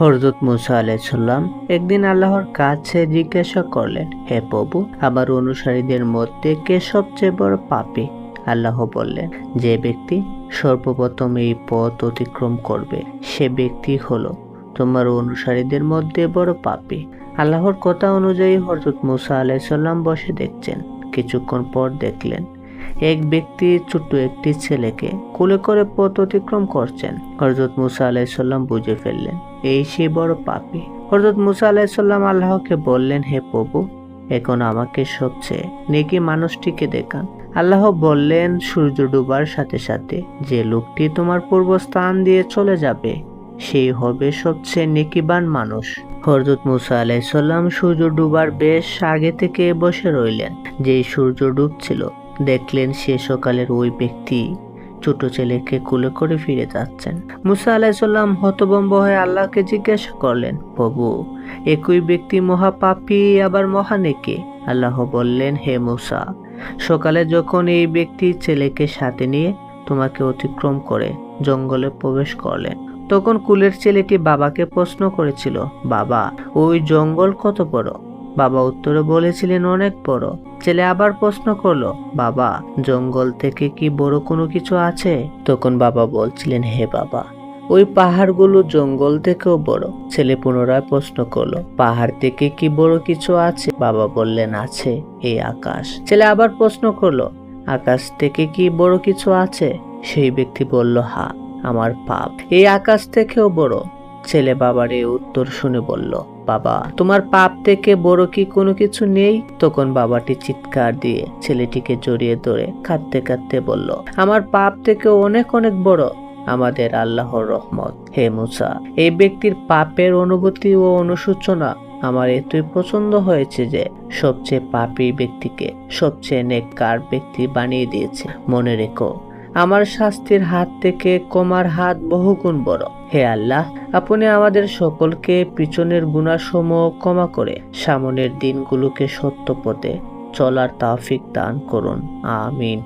হযরত মুসা আলাইহিস সালাম একদিন আল্লাহর কাছে জিজ্ঞাসা করলেন, হে প্রভু, আমার অনুসারীদের মধ্যে কে সবচেয়ে বড় পাপী? আল্লাহ বললেন, যে ব্যক্তি সর্বপ্রথম এই পথ অতিক্রম করবে সে ব্যক্তি হলো তোমার অনুসারীদের মধ্যে বড় পাপী। আল্লাহর কথা অনুযায়ী হযরত মুসা আলাইহিস সালাম বসে দেখছেন। কিছুক্ষণ পর দেখলেন এক ব্যক্তি ছোট্ট একটি ছেলেকে কোলে করে পথ অতিক্রম করছেন। হযরত মুসা আলাইহিস সালাম বুঝে ফেললেন এই সে বড় পাপী। হযরত মুসা আলাইহিস সালাম আল্লাহকে বললেন, হে প্রভু, এখন আমাকে সবচেয়ে নেকি মানুষটিকে দেখান। আল্লাহ বললেন, সূর্য ডুবার সাথে সাথে যে লোকটি তোমার পূর্বস্থান দিয়ে চলে যাবে সেই হবে সবচেয়ে নেকিবান মানুষ। হযরত মুসা আলাইহিস সালাম সূর্য ডুবার বেশ আগে থেকে বসে রইলেন। যেই সূর্য ডুবছিল দেখলেন সে সকালের ওই ব্যক্তি ছোট ছেলেকে কোলে করে ফিরে যাচ্ছেন। মুসা আলাইহিস সালাম হতভম্ব হয়ে আল্লাহকে জিজ্ঞাসা করলেন, প্রভু, একই ব্যক্তি মহাপাপী আবার মহানেকি? আল্লাহ বললেন, হে মুসা, সকালে যখন এই ব্যক্তি ছেলেকে সাথে নিয়ে তোমাকে অতিক্রম করে জঙ্গলে প্রবেশ করলেন তখন কুলের ছেলেটি বাবাকে প্রশ্ন করেছিল, বাবা, ওই জঙ্গল কত বড়? বাবা উত্তরে বলেছিলেন, অনেক বড়। ছেলে আবার প্রশ্ন করলো, বাবা, জঙ্গল থেকে কি বড় কোনো কিছু আছে? তখন বাবা বলছিলেন, হে বাবা, ওই পাহাড়গুলো জঙ্গল থেকেও বড়। ছেলে পুনরায় প্রশ্ন করলো, পাহাড় থেকে কি বড় কিছু আছে? বাবা বললেন, আছে, এই আকাশ। ছেলে আবার প্রশ্ন করলো, আকাশ থেকে কি বড় কিছু আছে? সেই ব্যক্তি বলল, হ্যাঁ, আমার পাপ এই আকাশ থেকেও বড়। ছেলে বাবার এই উত্তর শুনে বলল, বাবা, তোমার পাপ থেকে বড় কি কোনো কিছু নেই? তখন বাবাটি চিৎকার দিয়ে ছেলেটিকে জড়িয়ে ধরে কাঁদতে কাঁদতে বলল, আমার পাপ থেকে অনেক অনেক বড় আমাদের আল্লাহর রহমত। হে মুসা, এই ব্যক্তির পাপের অনুভূতি ও অনুশোচনা আমার এতই পছন্দ হয়েছে যে সবচেয়ে পাপী ব্যক্তিকে সবচেয়ে নেককার ব্যক্তি বানিয়ে দিয়েছে। মনে রেখো, আমার শাস্তির হাত থেকে ক্ষমার হাত বহুগুণ বড়। হে আল্লাহ, আপনি আমাদের সকলকে পিছনের গুনাহসমূহ ক্ষমা করে সামনের দিনগুলোকে সত্য পথে চলার তৌফিক দান করুন। আমিন।